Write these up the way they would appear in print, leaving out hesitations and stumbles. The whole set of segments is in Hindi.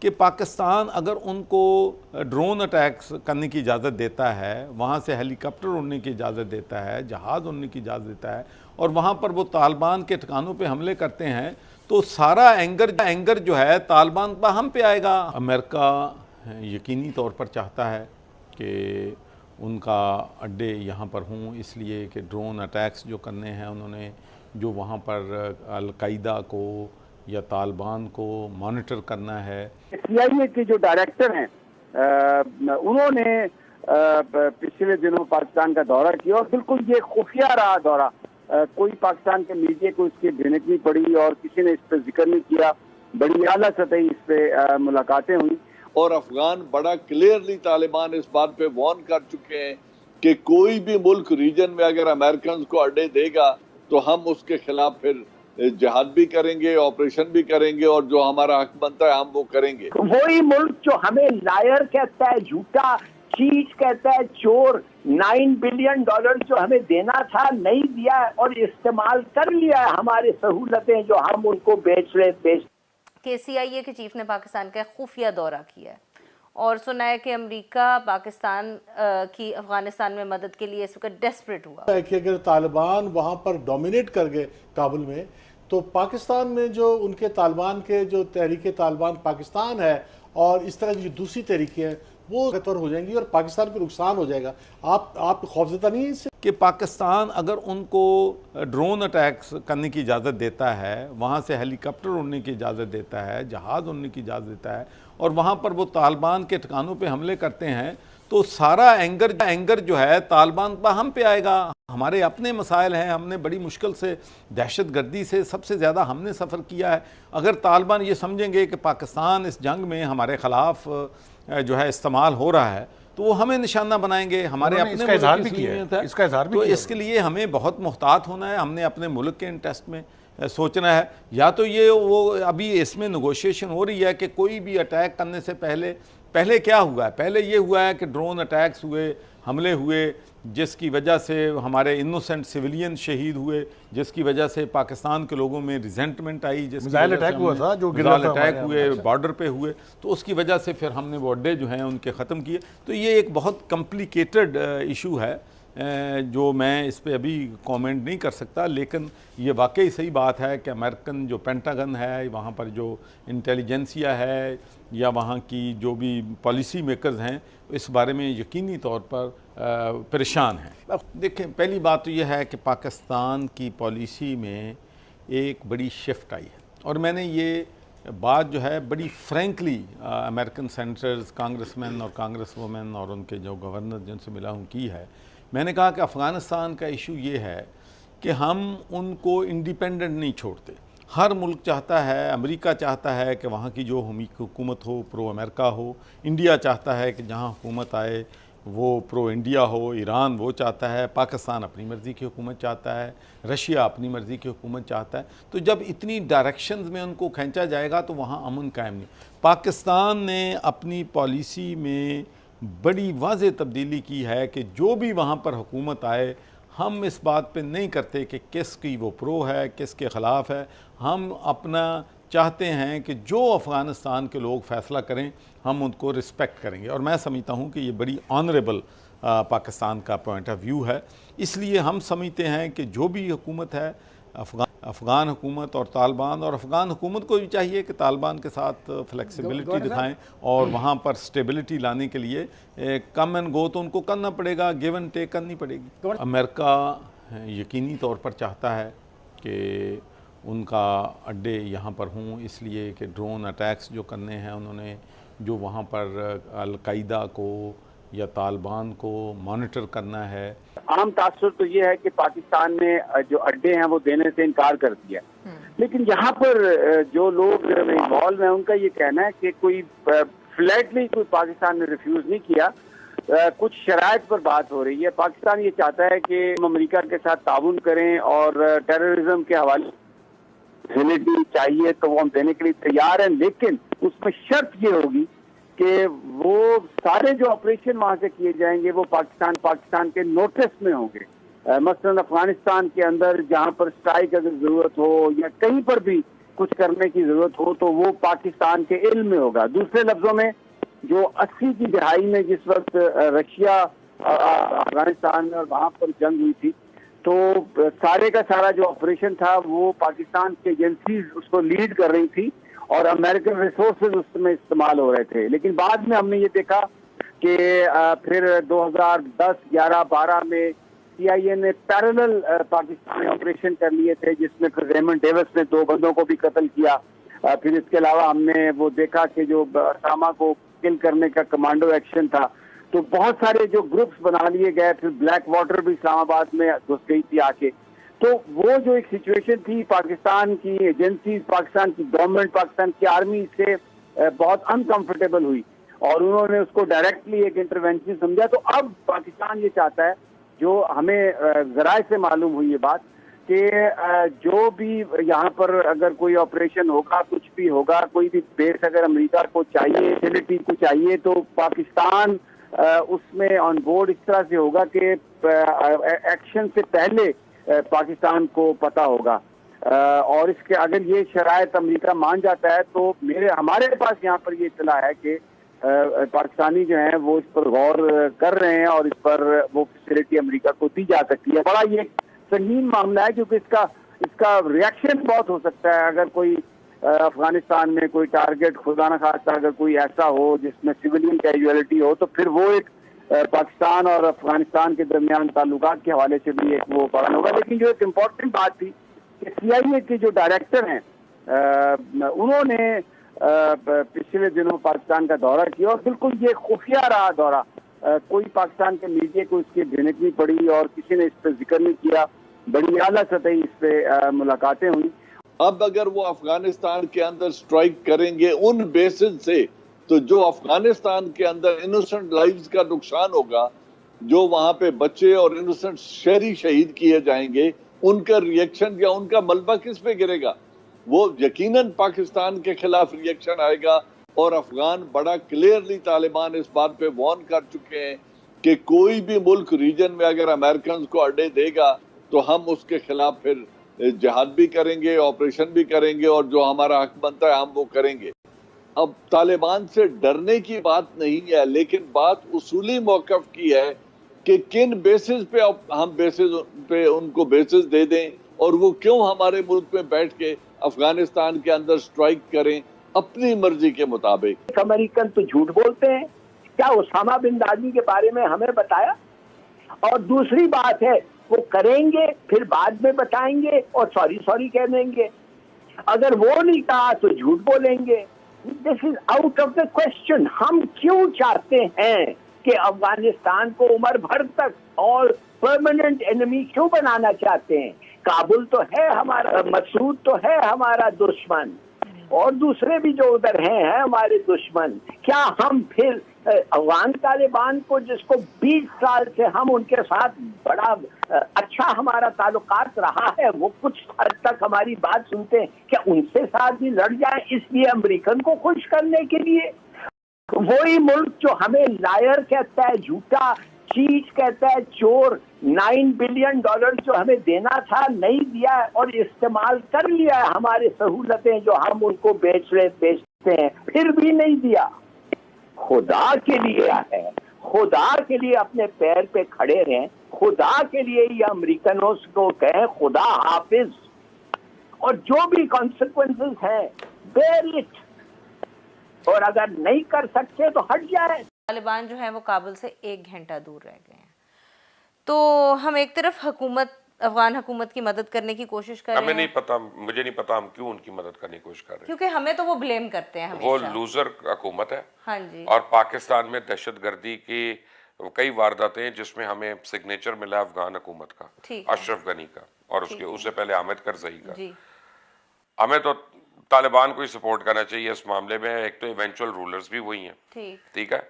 कि पाकिस्तान अगर उनको ड्रोन अटैक्स करने की इजाज़त देता है, वहाँ से हेलीकॉप्टर उड़ने की इजाज़त देता है, जहाज़ उड़ने की इजाज़त देता है और वहाँ पर वो तालिबान के ठिकानों पे हमले करते हैं, तो सारा एंगर जो है तालिबान पर हम पे आएगा। अमेरिका यकीनी तौर पर चाहता है कि उनका अड्डे यहाँ पर हों, इसलिए कि ड्रोन अटैक्स जो करने हैं उन्होंने, जो वहाँ पर अल-कायदा को या तालिबान को मॉनिटर करना है। CIA के जो डायरेक्टर हैं उन्होंने पिछले दिनों पाकिस्तान का दौरा किया और बिल्कुल ये खुफिया रहा दौरा। कोई पाकिस्तान के मीडिया को इसकी भिनक नहीं पड़ी और किसी ने इस पर जिक्र नहीं किया। बड़ी आला सतही इस पे मुलाकातें हुई और अफगान बड़ा क्लियरली तालिबान इस बात पे वार्न कर चुके हैं कि कोई भी मुल्क रीजन में अगर अमेरिकन को अड्डे देगा तो हम उसके खिलाफ फिर जिहाद भी करेंगे, ऑपरेशन भी करेंगे और जो हमारा हक बनता है हम वो करेंगे। वही मुल्क जो हमें लायर कहता है, झूठा, चीज कहता है, चोर, $9 बिलियन जो हमें देना था नहीं दिया और इस्तेमाल कर लिया है हमारी सहूलतें जो हम उनको बेच रहे। CIA के चीफ ने पाकिस्तान का खुफिया दौरा किया है और सुना है कि अमेरिका पाकिस्तान की अफगानिस्तान में मदद के लिए इस वक्त डेस्परेट हुआ है कि अगर तालिबान वहाँ पर डोमिनेट कर गए काबुल में, तो पाकिस्तान में जो उनके तालिबान के जो तहरीक तालिबान पाकिस्तान है और इस तरह की जो दूसरी तहरीकें हैं वो बेहतर हो जाएंगी और पाकिस्तान को नुकसान हो जाएगा। आप खौफजदा नहीं है इससे कि पाकिस्तान अगर उनको ड्रोन अटैक्स करने की इजाज़त देता है, वहाँ से हेलीकॉप्टर उड़ने की इजाज़त देता है, जहाज़ उड़ने की इजाज़त देता है और वहाँ पर वो तालिबान के ठिकानों पे हमले करते हैं, तो सारा एंगर जो है तालिबान पर हम पे आएगा। हमारे अपने मसाइल हैं, हमने बड़ी मुश्किल से दहशतगर्दी से सबसे ज़्यादा हमने सफ़र किया है। अगर तालिबान ये समझेंगे कि पाकिस्तान इस जंग में हमारे ख़िलाफ़ जो है इस्तेमाल हो रहा है तो वो हमें निशाना बनाएंगे। हमारे अपने इसका इज़हार भी किया है, इसका इज़हार भी तो किया। इसके लिए हमें बहुत मुहतात होना है। हमने अपने मुल्क के इंटरेस्ट में सोचना है। या तो ये वो अभी इसमें नेगोशिएशन हो रही है कि कोई भी अटैक करने से पहले क्या हुआ है, पहले ये हुआ है कि ड्रोन अटैक्स हुए, हमले हुए, जिसकी वजह से हमारे इनोसेंट सिविलियन शहीद हुए, जिसकी वजह से पाकिस्तान के लोगों में रिजेंटमेंट आई, मिसाइल अटैक हुआ था, जो मिसाइल अटैक हुए बॉर्डर पे हुए, तो उसकी वजह से फिर हमने वो अड्डे जो हैं उनके ख़त्म किए। तो ये एक बहुत कॉम्प्लिकेटेड इशू है जो मैं इस पे अभी कमेंट नहीं कर सकता, लेकिन ये वाकई सही बात है कि अमेरिकन जो पेंटागन है, वहाँ पर जो इंटेलिजेंसिया है या वहाँ की जो भी पॉलिसी मेकर्स हैं, इस बारे में यकीनी तौर पर परेशान हैं। देखें, पहली बात तो यह है कि पाकिस्तान की पॉलिसी में एक बड़ी शिफ्ट आई है और मैंने ये बात जो है बड़ी फ्रैंकली अमेरिकन सेनेटर्स, कांग्रेसमैन और कांग्रेस वुमेन और उनके जो गवर्नर जिनसे मिला हूँ की है। मैंने कहा कि अफ़गानिस्तान का इशू ये है कि हम उनको इंडिपेंडेंट नहीं छोड़ते। हर मुल्क चाहता है, अमेरिका चाहता है कि वहाँ की जो हुकूमत हो प्रो अमेरिका हो, इंडिया चाहता है कि जहाँ हुकूमत आए वो प्रो इंडिया हो, ईरान वो चाहता है, पाकिस्तान अपनी मर्ज़ी की हुकूमत चाहता है, रशिया अपनी मर्ज़ी की हुकूमत चाहता है। तो जब इतनी डायरेक्शंस में उनको खींचा जाएगा तो वहाँ अमन कायम नहीं। पाकिस्तान ने अपनी पॉलिसी में बड़ी वाज़ेह तब्दीली की है कि जो भी वहाँ पर हुकूमत आए, हम इस बात पे नहीं करते कि किसकी वो प्रो है, किसके ख़िलाफ़ है। हम अपना चाहते हैं कि जो अफ़गानिस्तान के लोग फ़ैसला करें हम उनको रिस्पेक्ट करेंगे और मैं समझता हूँ कि ये बड़ी ऑनरेबल पाकिस्तान का पॉइंट ऑफ व्यू है। इसलिए हम समझते हैं कि जो भी हुकूमत है, अफ़गान हुकूमत और तालिबान, और अफ़गान हुकूमत को भी चाहिए कि तालिबान के साथ फ्लेक्सिबिलिटी दिखाएं और वहाँ पर स्टेबिलिटी लाने के लिए कम एंड गो तो उनको करना पड़ेगा, गिव एंड टेक करनी पड़ेगी। अमेरिका यकीनी तौर पर चाहता है कि उनका अड्डे यहाँ पर हों, इसलिए कि ड्रोन अटैक्स जो करने हैं उन्होंने, जो वहाँ पर अल-कायदा को या तालिबान को मॉनिटर करना है। आम तासुर तो ये है कि पाकिस्तान ने जो अड्डे हैं वो देने से इनकार कर दिया, लेकिन यहाँ पर जो लोग इन्वॉल्व हैं उनका ये कहना है कि कोई फ्लैटली कोई पाकिस्तान ने रिफ्यूज़ नहीं किया। कुछ शराइत पर बात हो रही है। पाकिस्तान ये चाहता है कि हम अमेरिका के साथ ताउन करें और टेररिज्म के हवाले फैसिलिटी चाहिए तो वो हम देने के लिए तैयार हैं, लेकिन उसमें शर्त ये होगी कि वो सारे जो ऑपरेशन वहाँ से किए जाएंगे वो पाकिस्तान के नोटिस में होंगे। मसलन अफगानिस्तान के अंदर जहाँ पर स्ट्राइक अगर ज़रूरत हो या कहीं पर भी कुछ करने की जरूरत हो तो वो पाकिस्तान के इल्म में होगा। दूसरे लफ्जों में जो 80 की दहाई में जिस वक्त रशिया अफगानिस्तान में और वहां पर जंग हुई थी, तो सारे का सारा जो ऑपरेशन था वो पाकिस्तान की एजेंसीज उसको लीड कर रही थी और अमेरिकन रिसोर्सेज उसमें इस्तेमाल हो रहे थे। लेकिन बाद में हमने ये देखा कि फिर 2010, 11, 12 में CIA ने पैरेलल पाकिस्तान में ऑपरेशन कर लिए थे, जिसमें फिर रेमंड डेविस ने 2 बंदों को भी कत्ल किया। फिर इसके अलावा हमने वो देखा कि जो असामा को किल करने का कमांडो एक्शन था, तो बहुत सारे जो ग्रुप्स बना लिए गए। फिर ब्लैक वाटर भी इस्लामाबाद में घुस गई थी आके। तो वो जो एक सिचुएशन थी, पाकिस्तान की एजेंसी, पाकिस्तान की गवर्नमेंट, पाकिस्तान की आर्मी से बहुत अनकंफर्टेबल हुई और उन्होंने उसको डायरेक्टली एक इंटरवेंशन समझा। तो अब पाकिस्तान ये चाहता है, जो हमें जराए से मालूम हुई ये बात, कि जो भी यहाँ पर अगर कोई ऑपरेशन होगा, कुछ भी होगा, कोई भी बेस अगर अमेरिका को चाहिए, फैसिलिटी को चाहिए, तो पाकिस्तान उसमें ऑन बोर्ड इस तरह से होगा कि एक्शन से पहले पाकिस्तान को पता होगा। और इसके अगर ये शरायत अमेरिका मान जाता है तो हमारे पास यहाँ पर ये इत्तला है कि पाकिस्तानी जो हैं वो इस पर गौर कर रहे हैं और इस पर वो फैसिलिटी अमेरिका को दी जा सकती है। बड़ा ये संगीन मामला है, क्योंकि इसका रिएक्शन बहुत हो सकता है। अगर कोई अफगानिस्तान में कोई टारगेट, खुदा न खास्ता अगर कोई ऐसा हो जिसमें सिविलियन कैजुअलिटी हो, तो फिर वो एक पाकिस्तान और अफगानिस्तान के दरमियान ताल्लुकात के हवाले से भी एक वो बयान होगा। लेकिन जो एक इम्पोर्टेंट बात थी कि CIA के जो डायरेक्टर हैं, उन्होंने पिछले दिनों पाकिस्तान का दौरा किया और बिल्कुल ये खुफिया रहा दौरा। कोई पाकिस्तान के मीडिया को इसकी भिनक नहीं पड़ी और किसी ने इस पर जिक्र नहीं किया। बड़ी आला सतही इस पे मुलाकातें हुई। अब अगर वो अफगानिस्तान के अंदर स्ट्राइक करेंगे उन बेसिस से, तो जो अफगानिस्तान के अंदर इनोसेंट लाइव्स का नुकसान होगा, जो वहां पे बच्चे और इनोसेंट शहरी शहीद किए जाएंगे, उनका रिएक्शन या उनका मलबा किस पे गिरेगा? वो यकीनन पाकिस्तान के खिलाफ रिएक्शन आएगा। और अफगान बड़ा क्लियरली तालिबान इस बात पे वार्न कर चुके हैं कि कोई भी मुल्क रीजन में अगर अमेरिकन को अड्डे देगा तो हम उसके खिलाफ फिर जिहाद भी करेंगे, ऑपरेशन भी करेंगे और जो हमारा हक बनता है हम वो करेंगे। अब तालिबान से डरने की बात नहीं है, लेकिन बात उसूली मौक़िफ़ की है कि किन बेसिस पे हम बेसिस पे उनको बेसिस दे दें और वो क्यों हमारे मुल्क में बैठ के अफगानिस्तान के अंदर स्ट्राइक करें अपनी मर्जी के मुताबिक। अमेरिकन तो झूठ बोलते हैं। क्या उसामा बिन लादेन के बारे में हमें बताया? और दूसरी बात है, वो करेंगे फिर बाद में बताएंगे और सॉरी कह देंगे। अगर वो नहीं कहा तो झूठ बोलेंगे। This is out of the question. हम क्यों चाहते हैं कि अफगानिस्तान को उम्र भर तक और परमानेंट एनिमी क्यों बनाना चाहते हैं? काबुल तो है हमारा, मसूद तो है हमारा दुश्मन और दूसरे भी जो उधर हैं हमारे दुश्मन। क्या हम फिर अफगान तालिबान को, जिसको 20 साल से हम उनके साथ बड़ा अच्छा हमारा ताल्लुकात रहा है, वो कुछ हद तक हमारी बात सुनते हैं, क्या उनसे साथ भी लड़ जाए इसलिए अमेरिकन को खुश करने के लिए? वही मुल्क जो हमें लायर कहता है, झूठा, चीज कहता है, चोर, $9 बिलियन जो हमें देना था नहीं दिया और इस्तेमाल कर लिया है हमारी सहूलतें जो हम उनको बेचते हैं, फिर भी नहीं दिया। खुदा के लिए है, खुदा के लिए अपने पैर पे खड़े रहें, खुदा के लिए ये अमेरिकनों को कहें खुदा हाफिज, और जो भी कॉन्सिक्वेंसेस हैं बेयर इट, और अगर नहीं कर सकते तो हट जाए। तालिबान जो है वो काबुल से 1 घंटा दूर रह गए हैं। तो हम एक तरफ अफगान हुकूमत की मदद करने की कोशिश कर रहे हैं। मुझे नहीं पता हम क्यों उनकी मदद करने की कोशिश कर रहे हैं, क्योंकि हमें तो वो ब्लेम करते हैं हमेशा। वो लूजर हुकूमत है। हाँ जी। और पाकिस्तान में दहशतगर्दी की कई वारदातें जिसमें हमें सिग्नेचर मिला अफगान हुकूमत का, अशरफ गनी का और उससे पहले हामिद करजई का। हमें तो तालिबान को ही सपोर्ट करना चाहिए इस मामले में। एक तो इवेंचुअल रूलर्स भी वही हैं, ठीक है।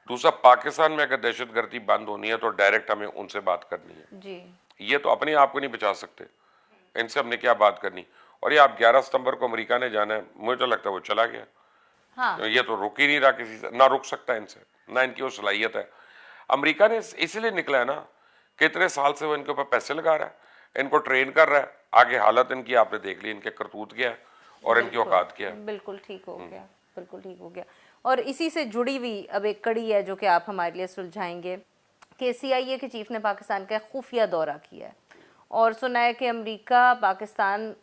दूसरा, पाकिस्तान में अगर दहशतगर्दी बंद होनी है तो डायरेक्ट हमें उनसे बात करनी है जी। ये तो अपने आप को नहीं बचा सकते, इनसे हमने क्या बात करनी। और ये आप 11 सितंबर को अमेरिका ने जाना है, मुझे तो लगता है वो चला गया। हाँ। ये तो रुक ही नहीं रहा किसी से, ना रुक सकता है इनसे, ना इनकी वो सलाहियत है। अमेरिका ने इसलिए निकला है ना कि इतने साल से वो इनके ऊपर पैसे लगा रहा है, इनको ट्रेन कर रहा है। आगे हालत इनकी आपने देख ली, इनके करतूत क्या है। और इनकी औकात क्या है। बिल्कुल ठीक हो गया, बिल्कुल ठीक हो गया। और इसी से जुड़ी हुई अब एक कड़ी है जो कि आप हमारे लिए सुलझाएंगे कि CIA के चीफ ने पाकिस्तान का खुफिया दौरा किया है और सुना है कि अमेरिका पाकिस्तान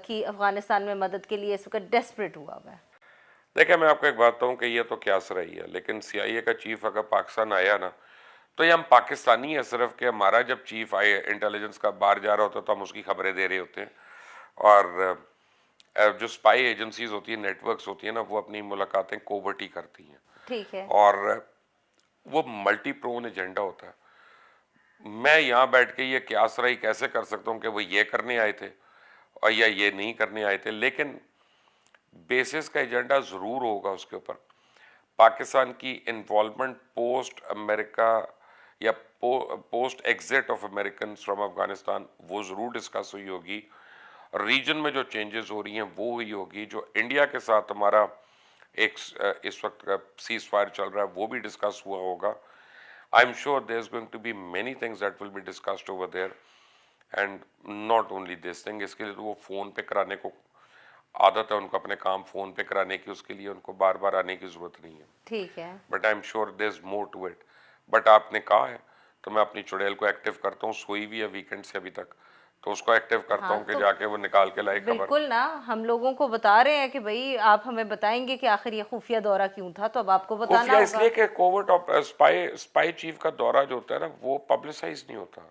की अफगानिस्तान में मदद के लिए इस वक्त डेस्परेट हुआ हुआ है। देखिए, मैं आपको एक बात कहूँ कि ये तो क्यास रही है, लेकिन CIA का चीफ अगर पाकिस्तान आया ना, तो ये हम पाकिस्तानी है सिर्फ कि हमारा जब चीफ आए इंटेलिजेंस का बाहर जा रहा होता है तो हम उसकी खबरें दे रहे होते हैं, और जो स्पाई एजेंसीज होती है, नेटवर्क्स होती है ना, वो अपनी मुलाकातें कोवर्ट ही करती हैं। ठीक है। और वो मल्टी प्रोन एजेंडा होता है। मैं यहाँ बैठ के ये क्यास रही कैसे कर सकता हूँ कि वो ये करने आए थे और या ये नहीं करने आए थे, लेकिन बेसिस का एजेंडा ज़रूर होगा उसके ऊपर। पाकिस्तान की इन्वॉल्वमेंट पोस्ट अमेरिका या post exit of American from Afghanistan वो ज़रूर डिस्कस हुई होगी। रीजन में जो चेंजेस हो रही हैं वो हुई होगी। जो इंडिया के साथ हमारा एक इस वक्त का सीज फायर चल रहा है वो भी डिस्कस हुआ होगा। I am sure there is going to be many things that will be discussed over there, and not only this thing. इसके लिए तो वो फ़ोन पे कराने को आदत है उनको, अपने काम फ़ोन पे कराने की, उसके लिए उनको बार बार आने की ज़रूरत नहीं है। ठीक है। But I am sure there is more to it. But आपने कहा है तो मैं अपनी चुड़ैल को एक्टिव करता हूँ, सोई भी है वीकेंड से अभी तक, तो उसको एक्टिव करता हूँ कि जाके वो निकाल के लाए खबर। बिल्कुल ना, हम लोगों को बता रहे हैं कि भाई आप हमें बताएंगे कि आखिर ये खुफिया दौरा क्यों था, तो अब आपको बताना होगा। इसलिए कि कोवर्ट स्पाई चीफ का दौरा जो होता है ना वो पब्लिसाइज नहीं होता।